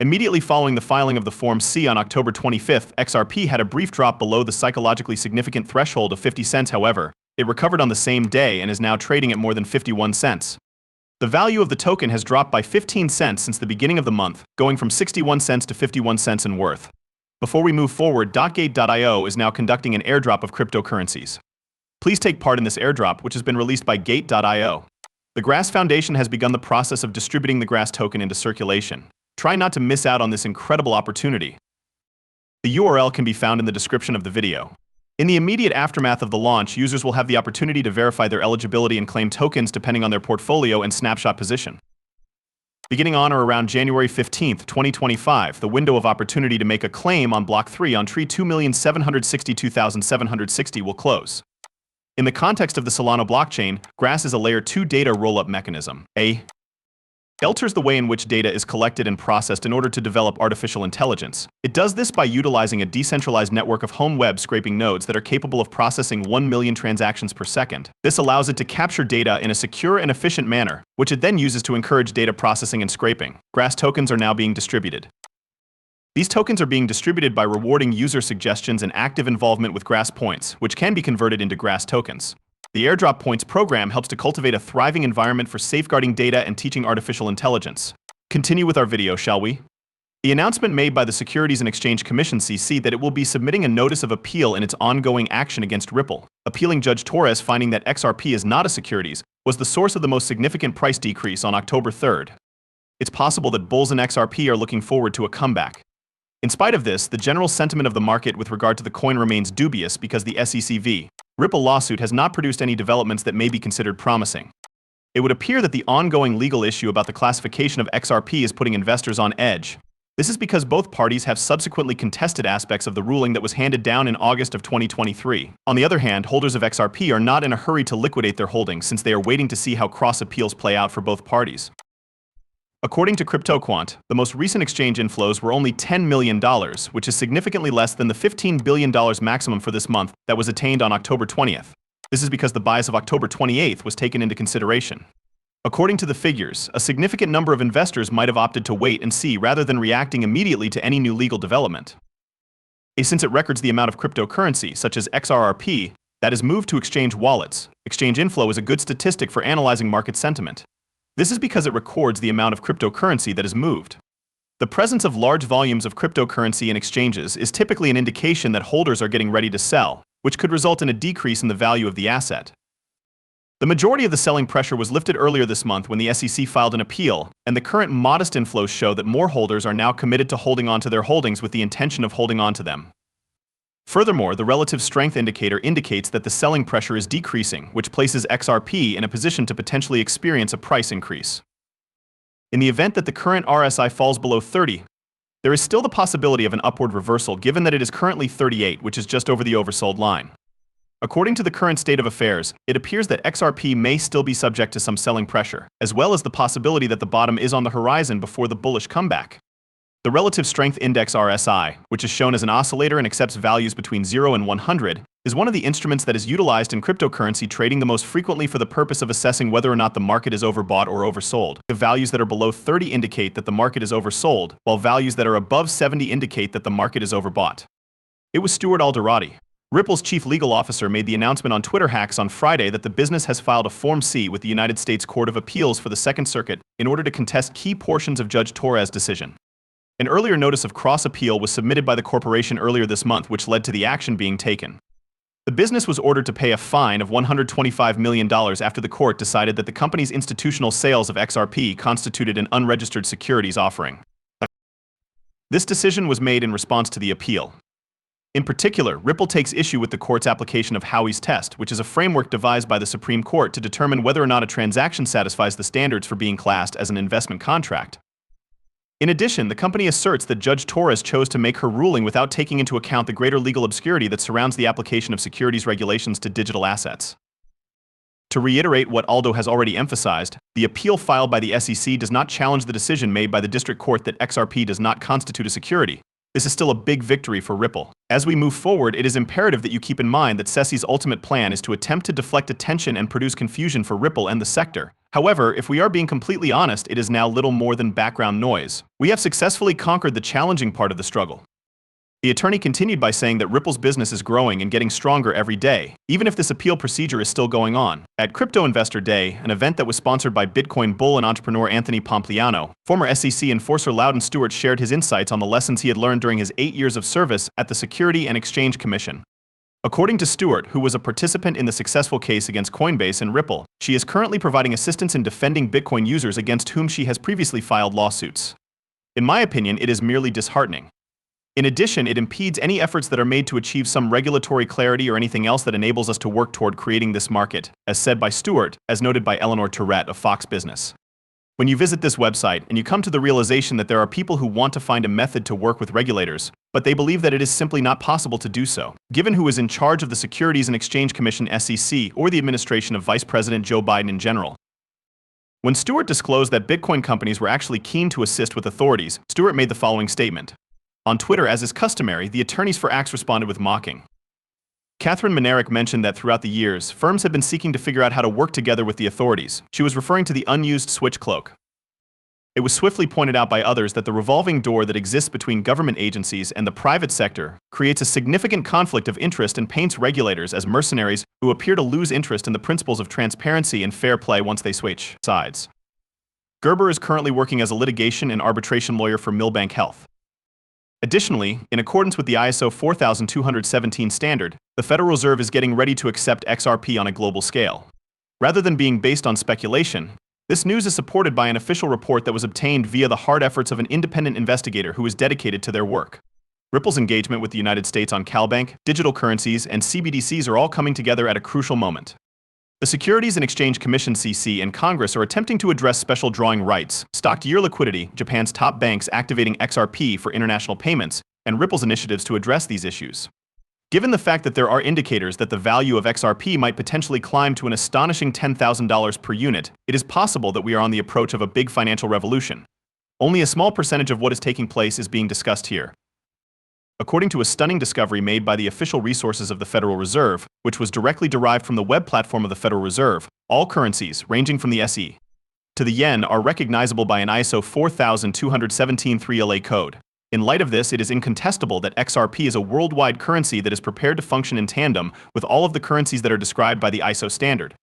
Immediately following the filing of the Form C on October 25th, XRP had a brief drop below the psychologically significant threshold of 50 cents. However, it recovered on the same day and is now trading at more than 51 cents. The value of the token has dropped by 15 cents since the beginning of the month, going from 61 cents to 51 cents in worth. Before we move forward, Gate.io is now conducting an airdrop of cryptocurrencies. Please take part in this airdrop, which has been released by Gate.io. The Grass Foundation has begun the process of distributing the Grass token into circulation. Try not to miss out on this incredible opportunity. The URL can be found in the description of the video. In the immediate aftermath of the launch, users will have the opportunity to verify their eligibility and claim tokens depending on their portfolio and snapshot position. Beginning on or around January 15, 2025, the window of opportunity to make a claim on Block 3 on tree 2,762,760 will close. In the context of the Solana blockchain, Grass is a Layer 2 data rollup mechanism. Alters the way in which data is collected and processed in order to develop artificial intelligence. It does this by utilizing a decentralized network of home web scraping nodes that are capable of processing 1 million transactions per second. This allows it to capture data in a secure and efficient manner, which it then uses to encourage data processing and scraping. Grass tokens are now being distributed. These tokens are being distributed by rewarding user suggestions and active involvement with Grass points, which can be converted into Grass tokens. The Airdrop Points program helps to cultivate a thriving environment for safeguarding data and teaching artificial intelligence. Continue with our video, shall we? The announcement made by the Securities and Exchange Commission (SEC) that it will be submitting a notice of appeal in its ongoing action against Ripple, appealing Judge Torres finding that XRP is not a securities, was the source of the most significant price decrease on October 3rd. It's possible that bulls in XRP are looking forward to a comeback. In spite of this, the general sentiment of the market with regard to the coin remains dubious because the SEC v. Ripple lawsuit has not produced any developments that may be considered promising. It would appear that the ongoing legal issue about the classification of XRP is putting investors on edge. This is because both parties have subsequently contested aspects of the ruling that was handed down in August of 2023. On the other hand, holders of XRP are not in a hurry to liquidate their holdings since they are waiting to see how cross-appeals play out for both parties. According to CryptoQuant, the most recent exchange inflows were only $10 million, which is significantly less than the $15 billion maximum for this month that was attained on October 20th. This is because the bias of October 28th was taken into consideration. According to the figures, a significant number of investors might have opted to wait and see rather than reacting immediately to any new legal development. Since it records the amount of cryptocurrency, such as XRP, that is moved to exchange wallets, exchange inflow is a good statistic for analyzing market sentiment. This is because it records the amount of cryptocurrency that is moved. The presence of large volumes of cryptocurrency in exchanges is typically an indication that holders are getting ready to sell, which could result in a decrease in the value of the asset. The majority of the selling pressure was lifted earlier this month when the SEC filed an appeal, and the current modest inflows show that more holders are now committed to holding on to their holdings with the intention of holding on to them. Furthermore, the relative strength indicator indicates that the selling pressure is decreasing, which places XRP in a position to potentially experience a price increase. In the event that the current RSI falls below 30, there is still the possibility of an upward reversal given that it is currently 38, which is just over the oversold line. According to the current state of affairs, it appears that XRP may still be subject to some selling pressure, as well as the possibility that the bottom is on the horizon before the bullish comeback. The Relative Strength Index RSI, which is shown as an oscillator and accepts values between 0 and 100, is one of the instruments that is utilized in cryptocurrency trading the most frequently for the purpose of assessing whether or not the market is overbought or oversold. The values that are below 30 indicate that the market is oversold, while values that are above 70 indicate that the market is overbought. It was Stuart Alderati, Ripple's chief legal officer, made the announcement on Twitter Hacks on Friday that the business has filed a Form C with the United States Court of Appeals for the Second Circuit in order to contest key portions of Judge Torres' decision. An earlier notice of cross-appeal was submitted by the corporation earlier this month, which led to the action being taken. The business was ordered to pay a fine of $125 million after the court decided that the company's institutional sales of XRP constituted an unregistered securities offering. This decision was made in response to the appeal. In particular, Ripple takes issue with the court's application of Howey's test, which is a framework devised by the Supreme Court to determine whether or not a transaction satisfies the standards for being classed as an investment contract. In addition, the company asserts that Judge Torres chose to make her ruling without taking into account the greater legal obscurity that surrounds the application of securities regulations to digital assets. To reiterate what Aldo has already emphasized, the appeal filed by the SEC does not challenge the decision made by the district court that XRP does not constitute a security. This is still a big victory for Ripple. As we move forward, it is imperative that you keep in mind that SEC's ultimate plan is to attempt to deflect attention and produce confusion for Ripple and the sector. However, if we are being completely honest, it is now little more than background noise. We have successfully conquered the challenging part of the struggle. The attorney continued by saying that Ripple's business is growing and getting stronger every day, even if this appeal procedure is still going on. At Crypto Investor Day, an event that was sponsored by Bitcoin bull and entrepreneur Anthony Pompliano, former SEC enforcer Loudon Stewart shared his insights on the lessons he had learned during his 8 years of service at the Security and Exchange Commission. According to Stewart, who was a participant in the successful case against Coinbase and Ripple, she is currently providing assistance in defending Bitcoin users against whom she has previously filed lawsuits. In my opinion, it is merely disheartening. In addition, it impedes any efforts that are made to achieve some regulatory clarity or anything else that enables us to work toward creating this market, as said by Stewart, as noted by Eleanor Tourette of Fox Business. When you visit this website and you come to the realization that there are people who want to find a method to work with regulators, but they believe that it is simply not possible to do so, given who is in charge of the Securities and Exchange Commission (SEC) or the administration of Vice President Joe Biden in general. When Stewart disclosed that Bitcoin companies were actually keen to assist with authorities, Stewart made the following statement. On Twitter, as is customary, the attorneys for Axe responded with mocking. Catherine Manerick mentioned that throughout the years, firms had been seeking to figure out how to work together with the authorities. She was referring to the unused switch cloak. It was swiftly pointed out by others that the revolving door that exists between government agencies and the private sector creates a significant conflict of interest and paints regulators as mercenaries who appear to lose interest in the principles of transparency and fair play once they switch sides. Gerber is currently working as a litigation and arbitration lawyer for Milbank Health. Additionally, in accordance with the ISO 4217 standard, the Federal Reserve is getting ready to accept XRP on a global scale. Rather than being based on speculation, this news is supported by an official report that was obtained via the hard efforts of an independent investigator who is dedicated to their work. Ripple's engagement with the United States on CalBank, digital currencies, and CBDCs are all coming together at a crucial moment. The Securities and Exchange Commission (SEC) and Congress are attempting to address special drawing rights, stocked year liquidity, Japan's top banks activating XRP for international payments, and Ripple's initiatives to address these issues. Given the fact that there are indicators that the value of XRP might potentially climb to an astonishing $10,000 per unit, it is possible that we are on the approach of a big financial revolution. Only a small percentage of what is taking place is being discussed here. According to a stunning discovery made by the official resources of the Federal Reserve, which was directly derived from the web platform of the Federal Reserve, all currencies, ranging from the SE to the yen, are recognizable by an ISO 4217 3LA code. In light of this, it is incontestable that XRP is a worldwide currency that is prepared to function in tandem with all of the currencies that are described by the ISO standard.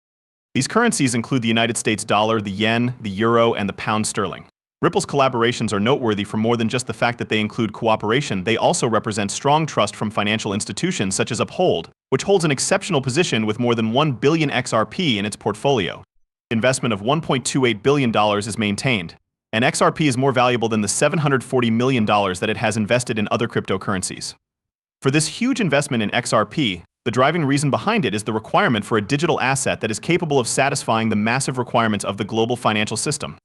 These currencies include the United States dollar, the yen, the euro, and the pound sterling. Ripple's collaborations are noteworthy for more than just the fact that they include cooperation. They also represent strong trust from financial institutions such as Uphold, which holds an exceptional position with more than 1 billion XRP in its portfolio. Investment of $1.28 billion is maintained, and XRP is more valuable than the $740 million that it has invested in other cryptocurrencies. For this huge investment in XRP, the driving reason behind it is the requirement for a digital asset that is capable of satisfying the massive requirements of the global financial system.